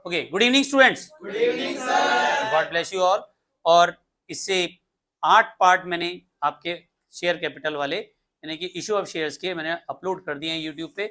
Okay, good evening students. Good evening sir. God bless you all. और इससे 8 part मैंने आपके शेयर कैपिटल वाले यानी कि इशू ऑफ शेयर्स के मैंने अपलोड कर दिए हैं यूट्यूब पे।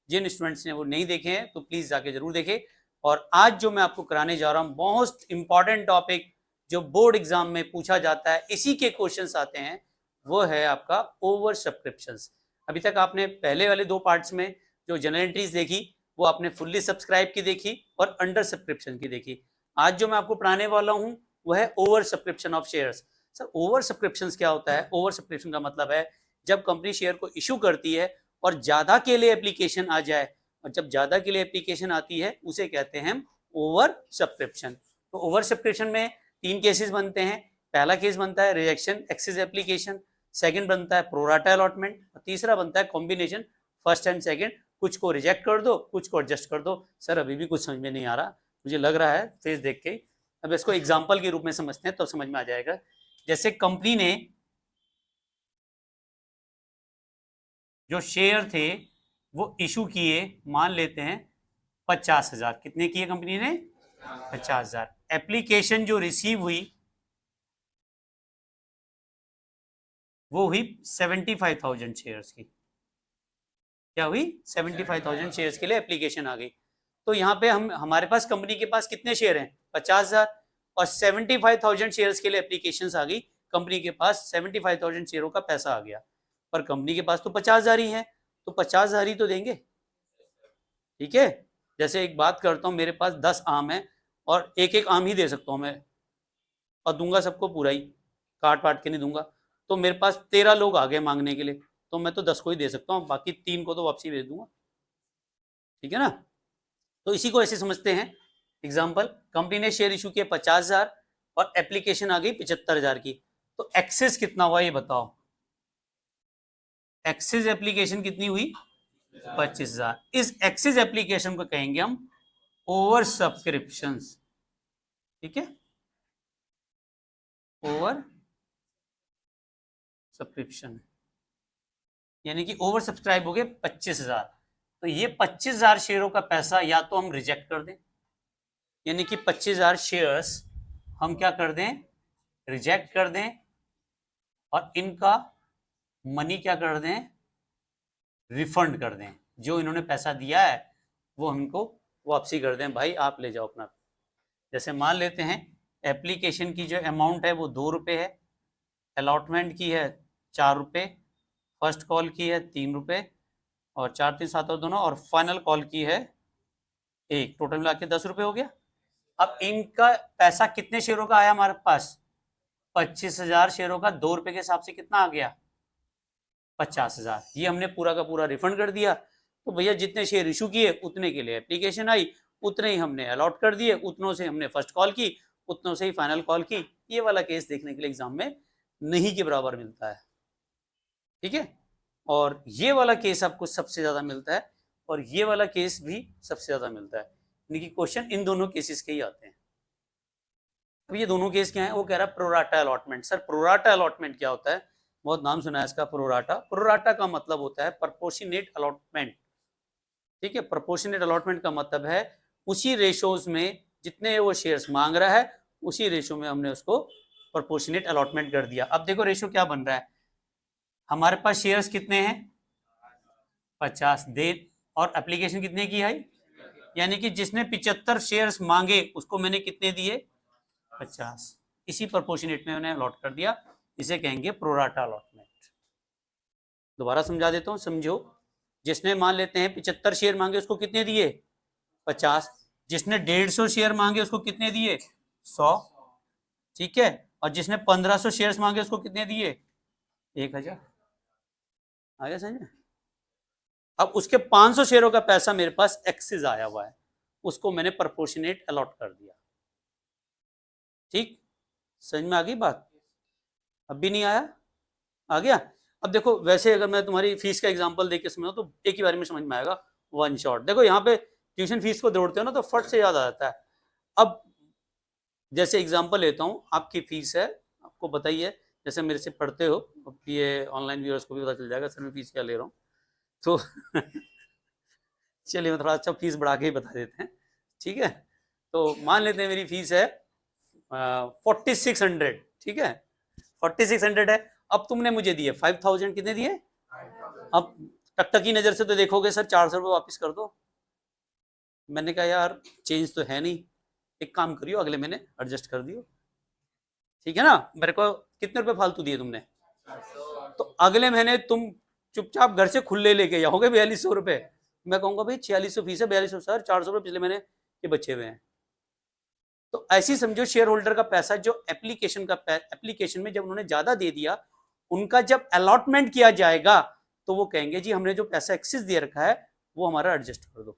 जिन स्टूडेंट्स ने वो नहीं देखे हैं तो प्लीज जाके जरूर देखें। और आज जो मैं आपको कराने जा रहा हूँ मोस्ट इंपॉर्टेंट टॉपिक जो बोर्ड एग्जाम में पूछा जाता है, इसी के क्वेश्चंस आते हैं, वो है आपका ओवर सब्सक्रिप्शंस। अभी तक आपने पहले वाले 2 पार्ट्स में जो जनरल एंट्रीज देखी वो आपने फुल्ली सब्सक्राइब की देखी और अंडर सब्सक्रिप्शन की देखी। आज जो मैं आपको पढ़ाने वाला हूं वो है over subscription of shares. Sir, over subscription क्या होता है? ओवर सब्सक्रिप्शन का मतलब है जब कंपनी शेयर को इशू करती है और ज्यादा के लिए एप्लीकेशन आ जाए, और जब ज्यादा के लिए एप्लीकेशन आती है उसे कहते हैं हम ओवर सब्सक्रिप्शन। तो ओवर सब्सक्रिप्शन में 3 केसेस बनते हैं। पहला केस बनता है रिजेक्शन एक्सेस एप्लीकेशन, सेकंड बनता है प्रोराटा अलॉटमेंट और तीसरा बनता है कॉम्बिनेशन फर्स्ट एंड सेकंड। कुछ को रिजेक्ट कर दो, कुछ को एडजस्ट कर दो। सर अभी भी कुछ समझ में नहीं आ रहा, मुझे लग रहा है फेस देख के। अब इसको एग्जांपल के रूप में समझते हैं तो समझ में आ जाएगा। जैसे कंपनी ने जो शेयर थे वो इशू किए, मान लेते हैं 50,000। कितने किए कंपनी ने? 50,000। एप्लीकेशन जो रिसीव हुई वो हुई 75,000 शेयर्स की। क्या हुई? 75,000 शेयर्स के लिए एप्लीकेशन आ गई। तो यहाँ पे हमारे पास कंपनी के पास कितने शेयर हैं? 50,000। और 75,000 शेयर्स के लिए एप्लीकेशन आ गई, कंपनी के पास 75,000 शेयरों का पैसा आ गया। पर कंपनी के पास तो 50,000 ही है, तो 50,000 ही तो देंगे। ठीक है, जैसे एक बात करता हूँ, मेरे पास 10 आम है और एक एक आम ही दे सकता हूँ मैं, और दूंगा सबको पूरा ही, काट पाट के नहीं दूंगा। तो मेरे पास 13 लोग आ गए मांगने के लिए, तो मैं तो 10 को ही दे सकता हूँ, बाकी 3 को तो वापसी भेज दूंगा। ठीक है ना? तो इसी को ऐसे समझते हैं। एग्जाम्पल, कंपनी ने शेयर इशू किए 50,000 और एप्लीकेशन आ गई 75,000 की। तो एक्सेस कितना हुआ ये बताओ? एक्सेस एप्लीकेशन कितनी हुई? 25,000। इस एक्सेस एप्लीकेशन को कहेंगे हम ओवर सब्सक्रिप्शन। ठीक है, ओवर सब्सक्रिप्शन यानी कि ओवर सब्सक्राइब हो गए 25,000। तो ये 25,000 शेयरों का पैसा या तो हम रिजेक्ट कर दें, यानी कि 25,000 शेयर्स हम क्या कर दें? रिजेक्ट कर दें, और इनका मनी क्या कर दें? रिफंड कर दें। जो इन्होंने पैसा दिया है वो हमको वापसी कर दें, भाई आप ले जाओ अपना। जैसे मान लेते हैं एप्लीकेशन की जो अमाउंट है वो 2 रुपये है, अलॉटमेंट की है 4 रुपये, फर्स्ट कॉल की है 3 रुपये, और 4 3 7 और दोनों, और फाइनल कॉल की है 1। टोटल मिला के 10 रुपये हो गया। अब इनका पैसा कितने शेयरों का आया हमारे पास? 25,000 शेयरों का 2 रुपये के हिसाब से कितना आ गया? 50,000। ये हमने पूरा का पूरा रिफंड कर दिया। तो भैया जितने शेयर इशू किए उतने के लिए एप्लीकेशन आई, उतने ही हमने अलॉट कर दिए, उतनों से हमने फर्स्ट कॉल की, उतनों से ही फाइनल कॉल की। ये वाला केस देखने के लिए एग्जाम में नहीं के बराबर मिलता है। ठीक है, और ये वाला केस आपको सबसे ज्यादा मिलता है, और ये वाला केस भी सबसे ज्यादा मिलता है। यानी कि क्वेश्चन इन दोनों केसेस के ही आते हैं। अब ये दोनों केस क्या है? वो कह रहा है pro rata allotment. Sir pro rata allotment क्या होता है? बहुत नाम सुना है इसका, प्रोराटा। प्रोराटा का मतलब होता है प्रपोर्शनेट अलॉटमेंट। ठीक है, प्रपोर्शनेट अलॉटमेंट का मतलब है उसी रेशोज में जितने वो शेयर्स मांग रहा है उसी रेशो में हमने उसको प्रपोर्शनेट अलॉटमेंट कर दिया। अब देखो रेशो क्या बन रहा है, हमारे पास शेयर्स कितने हैं? 50 दे, और एप्लीकेशन कितने की है? यानी कि जिसने 75 शेयर्स मांगे उसको मैंने कितने दिए? 50। इसी प्रपोर्शनेट में मैंने अलॉट कर दिया, इसे कहेंगे प्रोराटा अलॉटमेंट। दोबारा समझा देता हूं, समझो। जिसने मान लेते हैं 75 शेयर मांगे उसको कितने दिए? 50। जिसने 150 शेयर मांगे उसको कितने दिए? 100। ठीक है, और जिसने 1500 शेयर्स मांगे उसको कितने दिए? 1000। आ गया समझ में? अब उसके 500 शेयरों का पैसा मेरे पास एक्सेस आया हुआ है, उसको मैंने प्रपोर्शनेट अलॉट कर दिया। ठीक, समझ में आ गई बात? अब भी नहीं आया? आ गया? अब देखो, वैसे अगर मैं तुम्हारी फीस का एग्जांपल देके समझाऊं तो एक ही बार में समझ में आएगा, वन शॉट। देखो यहाँ पे ट्यूशन फीस को दौड़ते हो ना तो फट से याद आ जाता है। अब जैसे एग्जांपल लेता हूँ, आपकी फीस है, आपको बताइए, जैसे मेरे से पढ़ते हो, अब ये ऑनलाइन व्यूअर्स को भी पता चल जाएगा सर मैं फीस क्या ले रहा हूँ, तो चलिए मैं थोड़ा अच्छा फीस बढ़ा के ही बता देते हैं। ठीक है, तो मान लेते हैं मेरी फीस है 4600, ठीक है, 4600 है। अब तुमने मुझे दिए 5000, कितने दिए? अब टकटकी नजर से तो देखोगे सर 400 रुपये वापस कर दो। मैंने कहा यार चेंज तो है नहीं, एक काम करियो अगले महीने एडजस्ट कर दियो, ठीक है ना। मेरे को कितने रुपए फालतू दिए तुमने, तो अगले महीने तुम चुपचाप घर से खुले लेके जाओगे 4200 रुपए। मैं कहूंगा भाई 4600 फीस है, 4200 सर, 400 रुपए पिछले महीने के बचे हुए हैं। तो ऐसी समझो शेयर होल्डर का पैसा जो एप्लीकेशन में जब उन्होंने ज्यादा दे दिया, उनका जब अलॉटमेंट किया जाएगा तो वो कहेंगे जी हमने जो पैसा एक्सेस दे रखा है वो हमारा एडजस्ट कर दो।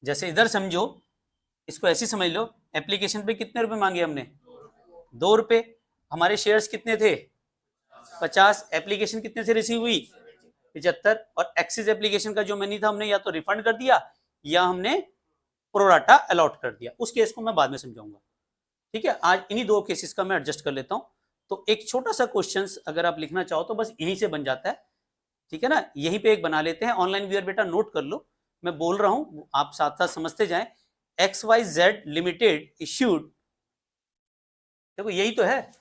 जैसे इधर समझो, इसको ऐसी समझ लो, एप्लीकेशन पे कितने रुपए मांगे हमने? 2 रुपए। हमारे शेयर्स कितने थे? 50। एप्लीकेशन कितने से रिसीव हुई? 75। और एक्सिस एप्लीकेशन का जो मनी था हमने या तो रिफंड कर दिया या हमने प्रोराटा अलॉट कर दिया। उस केस को मैं बाद में समझाऊंगा, ठीक है। आज इन्हीं दो केसेस का मैं एडजस्ट कर लेता हूं। तो एक छोटा सा क्वेश्चन अगर आप लिखना चाहो तो बस यहीं से बन जाता है, ठीक है ना। यहीं पे एक बना लेते हैं। ऑनलाइन व्यूअर बेटा नोट कर लो, मैं बोल रहा हूं, आप साथ साथ समझते जाएं। XYZ लिमिटेड इश्यूड, देखो यही तो है,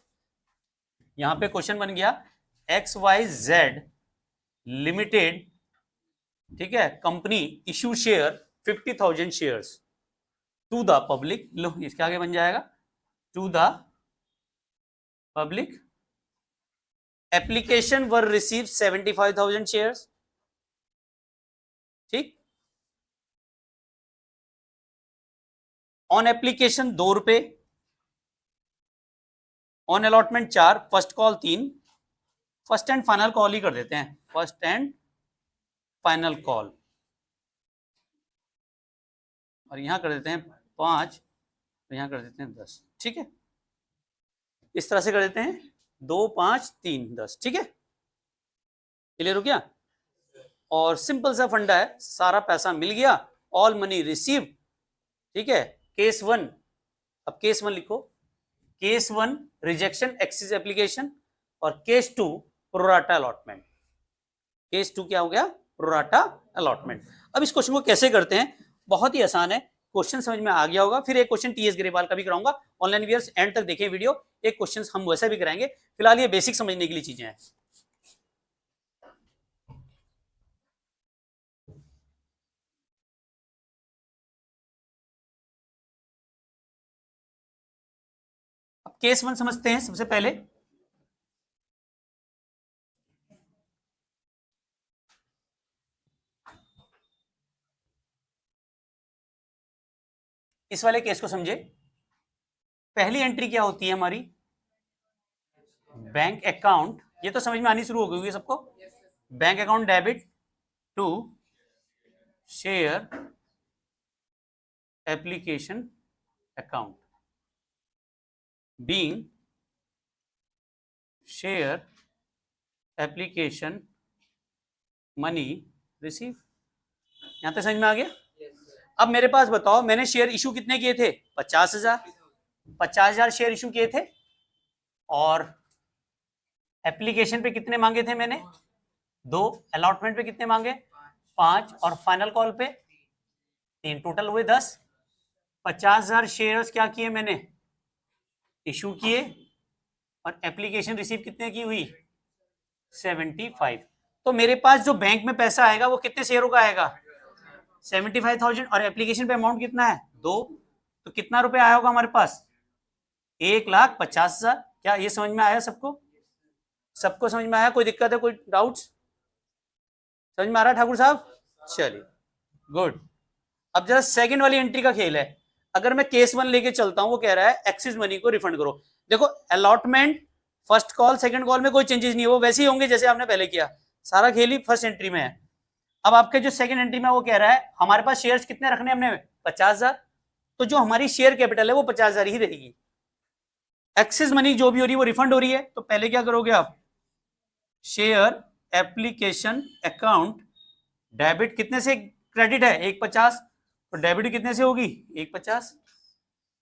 यहां पे क्वेश्चन बन गया XYZ लिमिटेड, ठीक है, company issue share 50,000 shares to the public. लो इसके आगे बन जाएगा to the public. Application were received 75,000 shares, ठीक। ऑन एप्लीकेशन 2 रुपए, on allotment 4, first call 3, first and final call ही कर देते हैं, फर्स्ट एंड फाइनल कॉल, और यहां कर देते हैं 5, और यहां कर देते हैं 10, ठीक है। इस तरह से कर देते हैं 2, 5, 3, 10, ठीक है। क्लियर हो गया? और सिंपल सा फंडा है, सारा पैसा मिल गया, ऑल मनी रिसीव, ठीक है। केस 1, अब केस 1 लिखो। केस 1 रिजेक्शन एक्सिस एप्लीकेशन, और केस 2 प्रोराटा अलॉटमेंट। केस 2 क्या हो गया? Pro rata allotment. अब इस क्वेश्चन को कैसे करते हैं, बहुत ही आसान है, क्वेश्चन समझ में आ गया होगा। फिर एक क्वेश्चन टीएस ग्रेवाल का भी कराऊंगा, ऑनलाइन व्यूअर्स एंड तक देखें वीडियो, एक क्वेश्चन हम वैसा भी कराएंगे। फिलहाल ये बेसिक समझने के लिए चीजें हैं। अब केस 1 समझते हैं सबसे पहले। इस वाले केस को समझे। पहली एंट्री क्या होती है हमारी? बैंक अकाउंट, ये तो समझ में आनी शुरू हो गई है सबको। Bank account debit to share application account, being share application money receive. यहां तक समझ में आ गया? अब मेरे पास बताओ, मैंने शेयर इशू कितने किए थे? 50,000। 50,000 शेयर इशू किए थे, और एप्लीकेशन पे कितने मांगे थे मैंने? 2। अलॉटमेंट पे कितने मांगे? 5, और फाइनल कॉल पे 3, टोटल हुए 10। 50,000 शेयर्स क्या किए मैंने? इशू किए, और एप्लीकेशन रिसीव कितने की हुई? 75। तो मेरे पास जो बैंक में पैसा आएगा वो कितने शेयरों का आएगा? 75,000, और एप्लीकेशन पे अमाउंट कितना है? 2। तो कितना रुपए आया होगा हमारे पास? 1,50,000। क्या ये समझ में आया सबको? सबको समझ में आया? कोई दिक्कत है, कोई डाउट्स? समझ में आ रहा है ठाकुर साहब? चलिए गुड। अब जरा सेकंड वाली एंट्री का खेल है। अगर मैं केस 1 लेके चलता हूं, वो कह रहा है एक्सिस मनी को रिफंड करो। देखो allotment, first call, second call में कोई चेंजेस नहीं है, वो वैसे ही होंगे जैसे आपने पहले किया, सारा खेल ही फर्स्ट एंट्री में है। अब आपके जो सेकंड एंट्री में वो कह रहा है हमारे पास शेयर्स कितने रखने हमने? 50,000। तो जो हमारी शेयर कैपिटल है वो 50,000 ही रहेगी। एक्सिस मनी जो भी हो रही है वो रिफंड हो रही है, तो पहले क्या करोगे आप? शेयर एप्लीकेशन अकाउंट डेबिट कितने से क्रेडिट है? 1,50, तो डेबिट कितने से होगी? 1,50।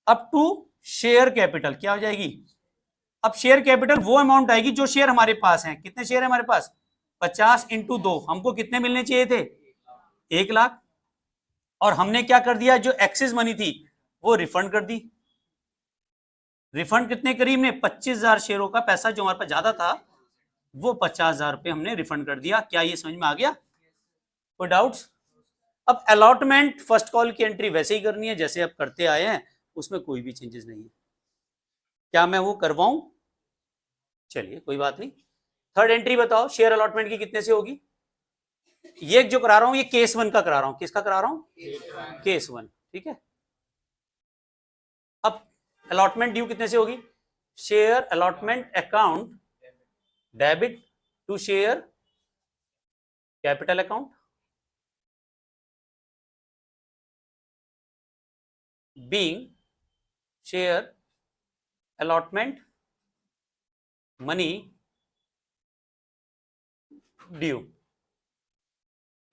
अप टू शेयर कैपिटल क्या हो जाएगी? अब शेयर कैपिटल वो अमाउंट आएगी जो शेयर हमारे पास है। कितने शेयर है हमारे पास? 50 × 2, हमको कितने मिलने चाहिए थे? 1 लाख। और हमने क्या कर दिया, जो एक्सेस मनी थी वो रिफंड कर दी। रिफंड कितने करीब ने, 25,000 शेयरों का पैसा जो हमारे पास ज्यादा था वो 50,000 रुपए हमने रिफंड कर दिया। क्या ये समझ में आ गया? कोई डाउट्स? अब अलॉटमेंट फर्स्ट कॉल की एंट्री वैसे ही करनी है जैसे अब करते आए हैं, उसमें कोई भी चेंजेस नहीं है। क्या मैं वो करवाऊं? चलिए कोई बात नहीं। थर्ड एंट्री बताओ शेयर अलॉटमेंट की कितने से होगी? ये जो करा रहा हूं ये केस 1 का करा रहा हूं। किसका करा रहा हूं? केस 1। ठीक है। अब अलॉटमेंट ड्यू कितने से होगी? Share allotment account debit to share capital account being share allotment money due.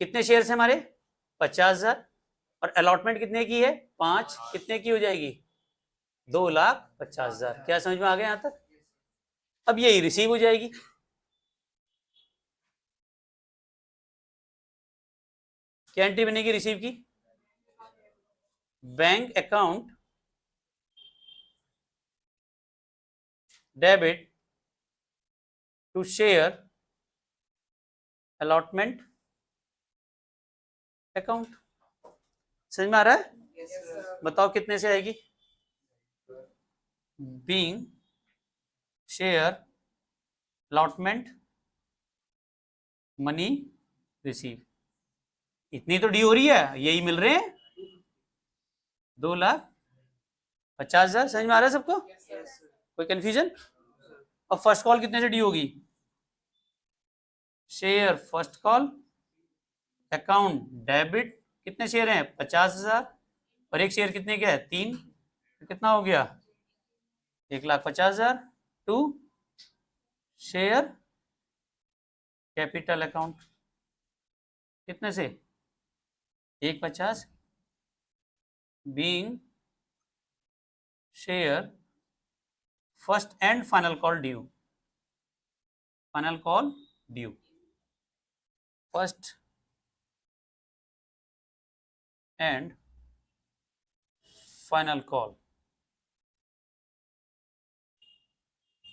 कितने शेयर है हमारे? 50,000। और अलॉटमेंट कितने की है? 5। कितने की हो जाएगी? 2,50,000। क्या समझ में आ गया यहां तक? अब यही रिसीव हो जाएगी। क्या एंट्री बनेगी रिसीव की? Bank account debit to share allotment account. समझ में आ रहा है? बताओ कितने से आएगी? Being share allotment money receive. इतनी तो डी हो रही है, यही मिल रहे हैं 2,50,000। समझ में आ रहा है सबको? कोई कंफ्यूजन? अब फर्स्ट कॉल कितने से डी होगी? Share first call account debit. कितने शेयर हैं? 50,000। और एक शेयर कितने का है? 3। तो कितना हो गया? 1,50,000 टू शेयर कैपिटल अकाउंट। कितने से? 1,50 being share first and final call due. Final call due first and final call.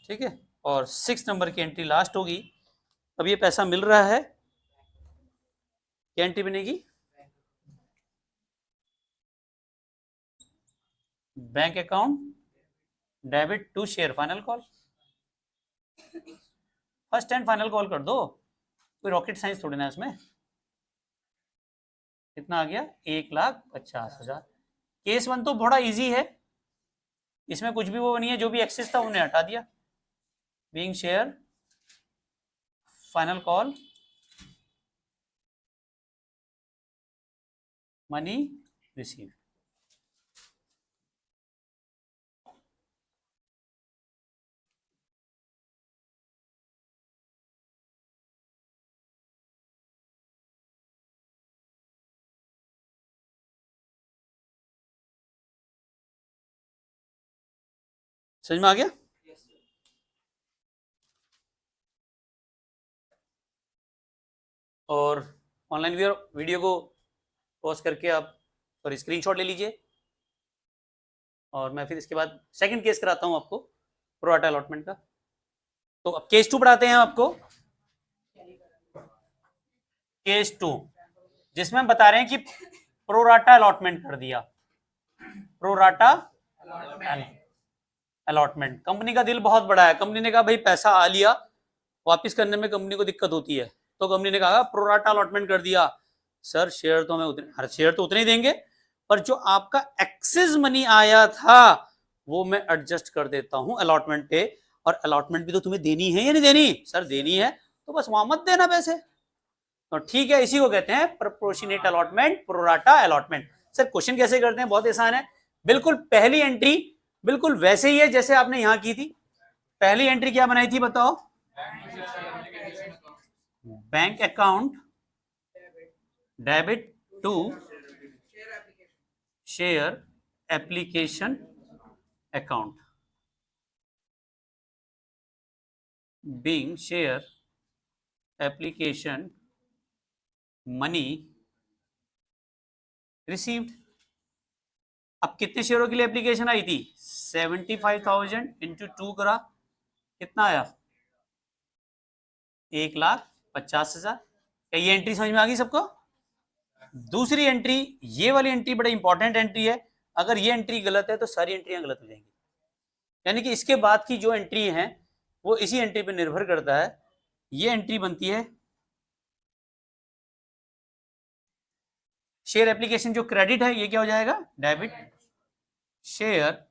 ठीक है। और 6 नंबर की एंट्री लास्ट होगी। अब ये पैसा मिल रहा है, क्या एंट्री बनेगी? Bank account debit to share final call. First and final call कर दो, कोई रॉकेट साइंस थोड़ी ना इसमें। कितना आ गया? 1,50,000। केस 1 तो बड़ा इजी है, इसमें कुछ भी वो नहीं है, जो भी एक्सेस था उन्हें हटा दिया। Being share final call money receive. समझ में आ गया? और ऑनलाइन वीडियो को पॉज करके आप और स्क्रीनशॉट ले लीजिए, और मैं फिर इसके बाद सेकंड केस कराता हूं आपको प्रोराटा अलॉटमेंट का। तो अब केस 2 पढ़ाते हैं आपको। केस 2 जिसमें हम बता रहे हैं कि प्रोराटा अलॉटमेंट कर दिया। Pro rata allotment. कंपनी का दिल बहुत बड़ा है, कंपनी ने कहा भाई पैसा आ लिया, वापस करने में कंपनी को दिक्कत होती है, तो कंपनी ने कहा प्रोराटा अलॉटमेंट कर दिया। सर शेयर तो हमें उतने, हर शेयर तो उतने ही देंगे, पर जो आपका एक्सेस मनी आया था वो मैं एडजस्ट कर देता हूं अलॉटमेंट पे। और अलॉटमेंट भी तो तुम्हें देनी है या नहीं देनी? सर देनी है, तो बस वहां मत देना पैसे। तो ठीक है, इसी को कहते हैं proportionate allotment, pro rata allotment. Sir question कैसे करते हैं? बहुत आसान है। बिल्कुल पहली एंट्री बिल्कुल वैसे ही है जैसे आपने यहां की थी। पहली एंट्री क्या बनाई थी बताओ? Bank account debit to share application account being share application money received. अब कितने शेयरों के लिए एप्लीकेशन आई थी? 75,000 इंटू 2 करा, कितना आया? 1,50,000। क्या ये एंट्री समझ में आ गई सबको? दूसरी एंट्री, ये वाली एंट्री बड़ा इंपॉर्टेंट एंट्री है। अगर ये एंट्री गलत है तो सारी एंट्रियां गलत हो जाएंगी। यानी कि इसके बाद की जो एंट्री है वो इसी एंट्री पर निर्भर करता है। ये एंट्री बनती है शेयर एप्लीकेशन जो क्रेडिट है, ये क्या हो जाएगा? Debit. Share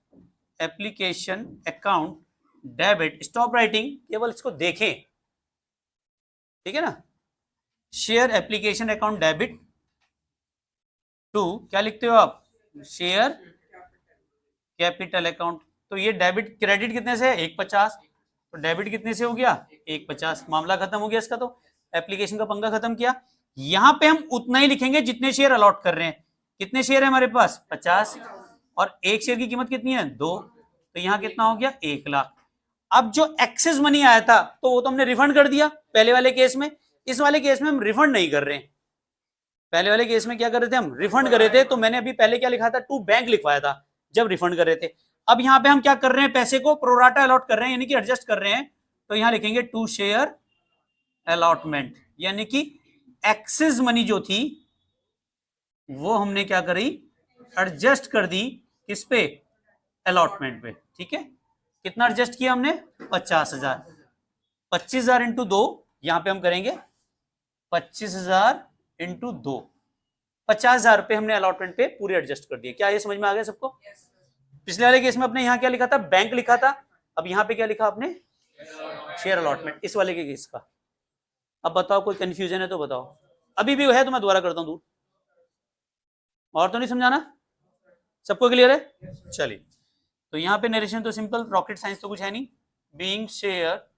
application account debit. Stop writing, केवल इसको देखें, ठीक है ना। Share application account debit to, क्या लिखते हो आप? Share capital account. तो ये डेबिट, क्रेडिट कितने से? 150, तो डेबिट कितने से हो गया? 150। मामला खत्म हो गया इसका। तो एप्लीकेशन का पंगा खत्म किया। यहां पे हम उतना ही लिखेंगे जितने शेयर अलॉट कर रहे हैं। कितने शेयर है हमारे पास? 50, और एक शेयर की कीमत कितनी है? 2। तो यहां कितना हो गया? 1,00,000। अब जो एक्सेस मनी आया था तो वो तो हमने रिफंड कर दिया पहले वाले केस में। इस वाले केस में हम रिफंड नहीं कर रहे हैं। पहले वाले केस में क्या कर रहे थे हम? रिफंड कर रहे थे। तो मैंने अभी पहले क्या लिखा था? टू बैंक लिखवाया था जब रिफंड कर रहे थे। अब यहां पे हम क्या कर रहे हैं? पैसे को प्रोराटा अलॉट कर रहे हैं, यानी कि एडजस्ट कर रहे हैं। तो यहां लिखेंगे टू शेयर अलॉटमेंट, यानी कि एक्सेस मनी जो थी वो हमने क्या करी? एडजस्ट कर दी। किस पे? अलॉटमेंट पे। ठीक है, कितना एडजस्ट किया हमने? 50,000। 25,000 इंटू 2, यहां पे हम करेंगे 25,000 इंटू 2। 50,000 रुपए हमने अलॉटमेंट पे पूरे एडजस्ट कर दिए। क्या ये समझ में आ गया सबको? पिछले वाले केस में अपने यहां क्या लिखा था? बैंक लिखा था। अब यहां पे क्या लिखा आपने? Share allotment. इस वाले के केस का। अब बताओ, कोई कंफ्यूजन है तो बताओ। अभी भी है तो मैं दोबारा करता हूं दूर। और तो नहीं समझाना? सबको क्लियर है? चलिए, तो यहां पे नरेशन तो सिंपल, रॉकेट साइंस तो कुछ है नहीं। Being share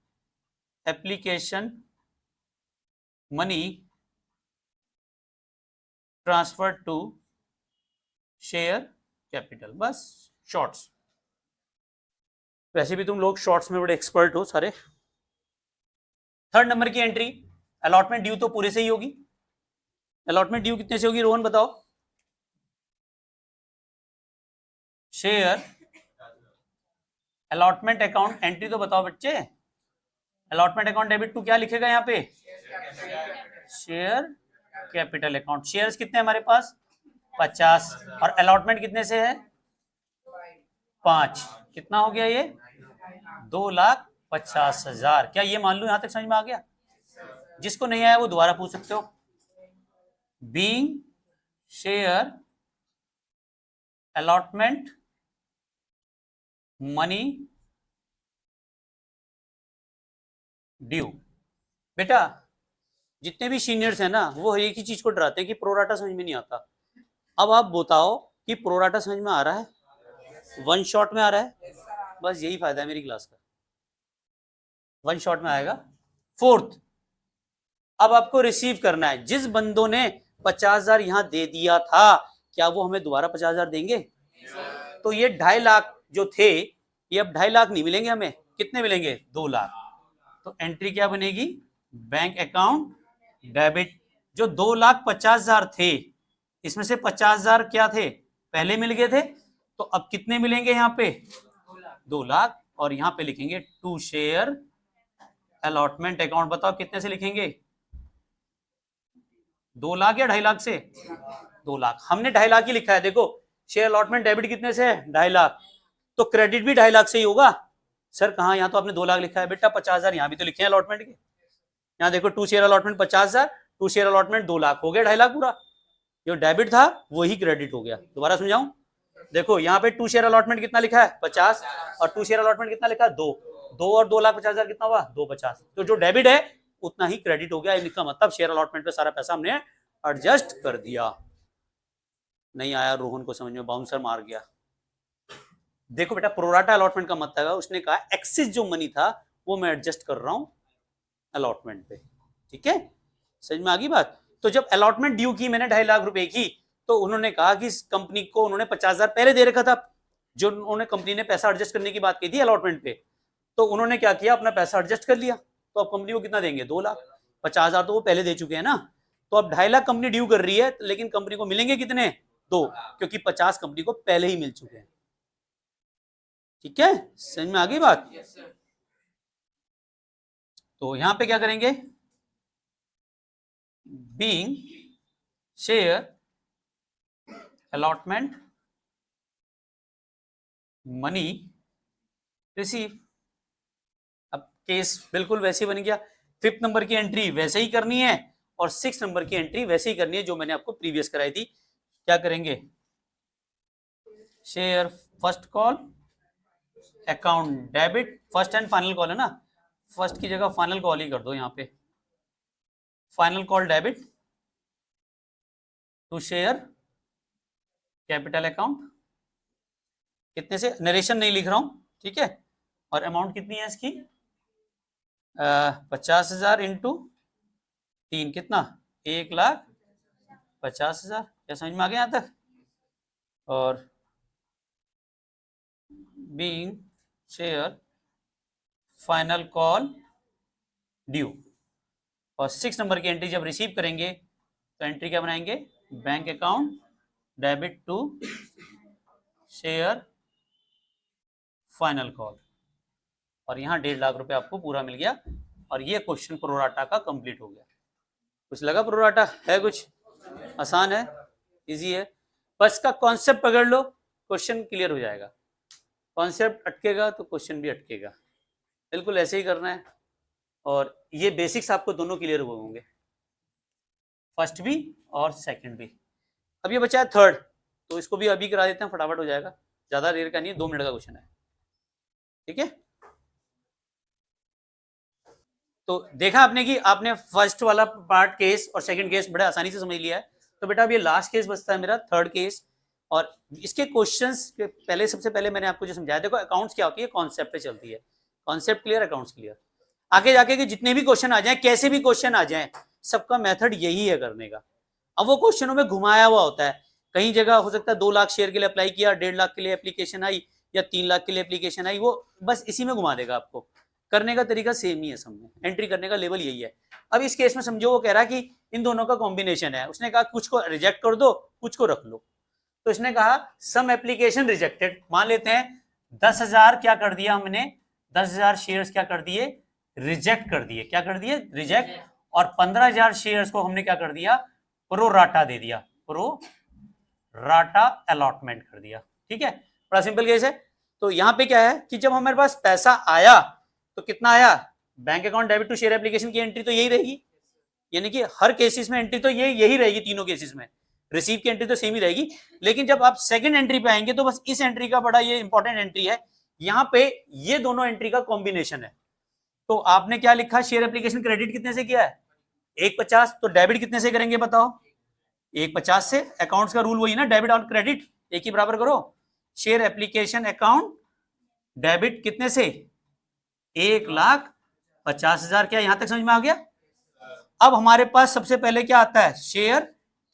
application money transfer to share capital, बस शॉर्ट्स। वैसे भी तुम लोग शॉर्ट्स में बड़े एक्सपर्ट हो सारे। थर्ड नंबर की एंट्री, अलॉटमेंट ड्यू तो पूरे से ही होगी। अलॉटमेंट ड्यू कितने से होगी रोहन बताओ? शेयर अलॉटमेंट अकाउंट एंट्री तो बताओ बच्चे। अलॉटमेंट अकाउंट डेबिट टू क्या लिखेगा यहाँ पे? Share capital account. शेयर्स कितने हमारे पास? 50, और अलॉटमेंट कितने से है? 5। कितना हो गया ये? 2,50,000। क्या ये मान लूं? यहां तक समझ में आ गया? जिसको नहीं आया वो दोबारा पूछ सकते हो। Being share allotment money due. बेटा जितने भी सीनियर्स हैं ना वो एक ही चीज को डराते हैं कि प्रोराटा समझ में नहीं आता। अब आप बताओ कि प्रोराटा समझ में आ रहा है? वन शॉट में आ रहा है? बस यही फायदा है मेरी क्लास का, वन शॉट में आएगा। फोर्थ, अब आपको रिसीव करना है। जिस बंदों ने 50,000 यहां दे दिया था, क्या वो हमें दोबारा 50,000 देंगे? तो ये 2.5 लाख जो थे, ये अब 2.5 लाख नहीं मिलेंगे हमें। कितने मिलेंगे? 2 लाख। तो एंट्री क्या बनेगी? Bank account debit. जो 2,50,000 थे, इसमें से 50,000 क्या थे? पहले मिल गए थे। तो अब कितने मिलेंगे यहाँ पे? 2 लाख। और यहाँ पे लिखेंगे टू शेयर अलॉटमेंट अकाउंट। बताओ कितने से लिखेंगे? 2 लाख या 2.5 लाख से? 2 लाख। हमने 2.5 लाख ही लिखा है। देखो शेयर अलॉटमेंट डेबिट कितने से है? 2.5 लाख। तो क्रेडिट भी 2.5 लाख से ही होगा। सर कहाँ? यहाँ तो आपने 2 लाख लिखा है। बेटा 50,000 यहाँ भी तो लिखे हैं अलॉटमेंट के। यहाँ देखो to share allotment 50,000, to share allotment 2 lakh, हो गया 2.5 लाख पूरा। जो डेबिट था वही क्रेडिट हो गया। दोबारा समझाऊं? देखो यहाँ पे टू शेयर अलॉटमेंट कितना लिखा है? 50, और टू शेयर अलॉटमेंट कितना लिखा है? 2 और 2,50,000 कितना हुआ? 250। तो जो डेबिट है उतना ही क्रेडिट हो गया। इनका मतलब शेयर अलॉटमेंट पे सारा पैसा हमने एडजस्ट कर दिया। नहीं आया रोहन को समझ में, बाउंसर मार गया। देखो बेटा प्रोराटा अलॉटमेंट का मतलब है उसने कहा एक्सिस जो मनी था वो मैं एडजस्ट कर रहा हूं अलॉटमेंट पे। ठीक है, समझ में आ गई बात? तो जब अलॉटमेंट ड्यू की मैंने 2.5 लाख रुपए की, तो उन्होंने कहा कि कंपनी को उन्होंने 50,000 पहले दे रखा था। जो उन्होंने कंपनी ने पैसा एडजस्ट करने की बात की थी अलॉटमेंट पे, तो उन्होंने क्या किया? अपना पैसा एडजस्ट कर लिया। तो अब कंपनी को कितना देंगे? 2 लाख। 50,000 तो वो पहले दे चुके हैं ना। तो अब 2.5 लाख कंपनी ड्यू कर रही है, लेकिन कंपनी को मिलेंगे कितने? 2, क्योंकि 50 कंपनी को पहले ही मिल चुके हैं। ठीक है, समझ में आ गई बात? तो यहां पे क्या करेंगे, being share allotment money receive. अब केस बिल्कुल वैसे बन गया, 5th नंबर की एंट्री वैसे ही करनी है और 6 नंबर की एंट्री वैसे ही करनी है जो मैंने आपको प्रीवियस कराई थी। क्या करेंगे, share first call account debit, first and final call है ना, फर्स्ट की जगह फाइनल कॉल ही कर दो, यहां पे final call debit to share capital account. कितने से, नरेशन नहीं लिख रहा हूं, ठीक है। और अमाउंट कितनी है इसकी, 50,000 इंटू 3, कितना, 1,50,000। क्या समझ में आ गया यहां तक? और being share final call due. और 6 नंबर की एंट्री जब रिसीव करेंगे तो एंट्री क्या बनाएंगे, bank account debit to share final call. और यहाँ 1.5 लाख रुपए आपको पूरा मिल गया और ये क्वेश्चन प्रोराटा का कंप्लीट हो गया। कुछ लगा प्रोराटा है, कुछ आसान है, इजी है, बस का कॉन्सेप्ट पकड़ लो, क्वेश्चन क्लियर हो जाएगा। कॉन्सेप्ट अटकेगा तो क्वेश्चन भी अटकेगा, बिल्कुल ऐसे ही करना है। और ये बेसिक्स आपको दोनों क्लियर हुए होंगे, फर्स्ट भी और सेकंड भी। अब ये बचा है थर्ड, तो इसको भी अभी करा देते हैं, फटाफट हो जाएगा, ज्यादा देर का नहीं है, 2 मिनट का क्वेश्चन है, ठीक है। तो देखा आपने कि आपने फर्स्ट वाला पार्ट केस और सेकंड केस बड़े आसानी से समझ लिया है। तो बेटा अब ये लास्ट केस बचता है मेरा, थर्ड केस। और इसके क्वेश्चंस के पहले, सबसे पहले मैंने आपको जो समझाया, देखो अकाउंट्स क्या होती है, कॉन्सेप्ट पे चलती है, कॉन्सेप्ट क्लियर, अकाउंट्स क्लियर। आगे जाके कि जितने भी क्वेश्चन आ जाए, कैसे भी क्वेश्चन आ जाए, सबका मेथड यही है करने का। अब वो क्वेश्चनों में घुमाया हुआ होता है, कहीं जगह हो सकता है 2 लाख शेयर के लिए अप्लाई किया, 1.5 लाख के लिए एप्लीकेशन आई, या 3 लाख के लिए एप्लीकेशन आई, वो बस इसी में घुमा देगा आपको। करने का तरीका सेम ही है, सब में एंट्री करने का लेवल यही है। अब इस केस में समझो वो कह रहा है कि इन दोनों का कॉम्बिनेशन है, उसने कहा कुछ को रिजेक्ट कर दो, कुछ को रख लो। तो इसने कहा सम एप्लीकेशन रिजेक्टेड, मान लेते हैं 10,000 क्या कर दिया हमने, 10,000 शेयर्स क्या कर दिए, रिजेक्ट कर दिए, क्या कर दिए, रिजेक्ट। और 15,000 शेयर्स को हमने क्या कर दिया, प्रो राटा दे दिया, प्रो राटा अलॉटमेंट कर दिया, ठीक है। बड़ा सिंपल केस है। तो यहां पे क्या है कि जब हमारे पास पैसा आया तो कितना आया, bank account debit to share application की एंट्री तो यही रहेगी, यानी कि हर केसेस में एंट्री तो यही रहेगी, तीनों केसेस में रिसीव की एंट्री तो सेम ही रहेगी। लेकिन जब आप सेकंड एंट्री पे आएंगे तो बस इस एंट्री का बड़ा ये इंपॉर्टेंट एंट्री है, यहां पे ये दोनों एंट्री का कॉम्बिनेशन है। तो आपने क्या लिखा, शेयर एप्लीकेशन क्रेडिट कितने से किया है, 150, तो डेबिट कितने से करेंगे बताओ, 150 से। अकाउंट्स का रूल वही ना, डेबिट और क्रेडिट एक ही बराबर करो। शेयर एप्लीकेशन अकाउंट डेबिट कितने से, 1,50,000। क्या यहां तक समझ में आ गया? अब हमारे पास सबसे पहले क्या आता है, शेयर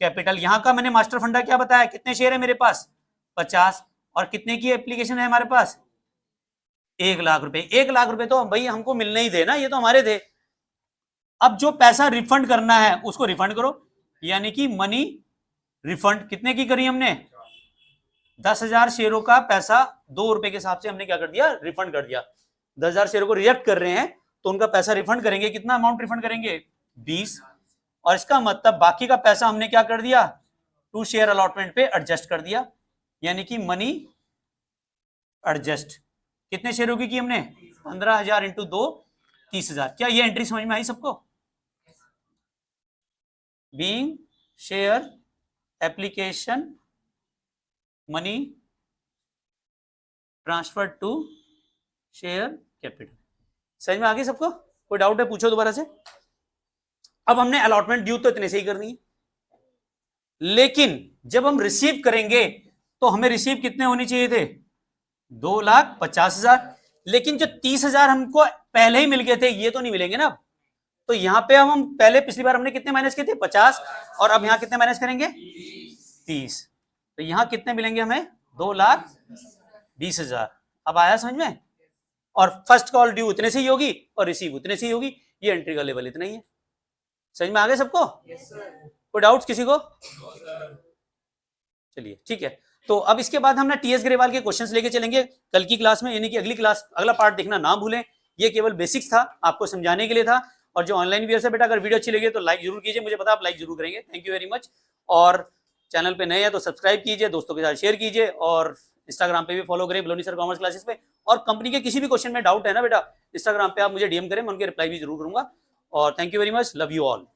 कैपिटल। यहां का मैंने मास्टर फंडा क्या बताया, कितने शेयर है मेरे पास, 50, और कितने की एप्लीकेशन है हमारे पास, 1 लाख रुपए। 1 लाख रुपए तो भाई हमको मिलने ही थे ना, ये तो हमारे थे। अब जो पैसा रिफंड करना है उसको रिफंड करो, यानी कि मनी रिफंड। कितने की करी हमने, 10,000 शेयरों का पैसा 2 रुपए के हिसाब से हमने क्या कर दिया, रिफंड कर दिया। 10,000 शेयरों को रिजेक्ट कर रहे हैं तो उनका पैसा रिफंड करेंगे, कितना अमाउंट रिफंड करेंगे, 20। और इसका मतलब बाकी का पैसा हमने क्या कर दिया, टू शेयर अलॉटमेंट पे एडजस्ट कर दिया, यानी कि मनी एडजस्ट। कितने शेयरों की हमने, 15,000 इंटू 2, 30,000। क्या ये एंट्री समझ में आई सबको? Being share application money transfer to share capital. समझ में आ गई सबको? कोई डाउट है पूछो दोबारा से। अब हमने अलॉटमेंट ड्यू तो इतने से ही करनी है, लेकिन जब हम रिसीव करेंगे तो हमें रिसीव कितने होने चाहिए थे, 2,50,000। लेकिन जो 30,000 हमको पहले ही मिल गए थे ये तो नहीं मिलेंगे ना। तो यहां पे हम पहले पिछली बार हमने कितने माइनस किए थे, 50, और अब यहां कितने माइनस करेंगे, 30। तो यहां कितने मिलेंगे हमें, 2,20,000। अब आया समझ में? और फर्स्ट कॉल ड्यू इतने से ही होगी और रिसीव उतने से ही होगी, ये एंट्री का लेवल इतना ही है। समझ में आ गया सबको? कोई डाउट्स किसी को? चलिए ठीक है। तो अब इसके बाद हम ना टीएस ग्रेवाल के क्वेश्चंस लेके चलेंगे कल की क्लास में, यानी कि अगली क्लास अगला पार्ट देखना ना भूलें। ये केवल बेसिक्स था, आपको समझाने के लिए था। और जो ऑनलाइन व्यूअर्स है बेटा, अगर वीडियो अच्छी लगी तो लाइक जरूर कीजिए, मुझे पता आप लाइक जरूर करेंगे। Thank you very much. और चैनल पे नए हैं तो सब्सक्राइब कीजिए, दोस्तों के साथ शेयर कीजिए, और इंस्टाग्राम पे भी फॉलो करें बलोनी सर कॉमर्स क्लासेस पे। और कंपनी के किसी भी क्वेश्चन में डाउट है ना बेटा, इंस्टाग्राम पे आप मुझे डीएम करें, मैं उनके रिप्लाई भी जरूर करूंगा। और thank you very much, love you all.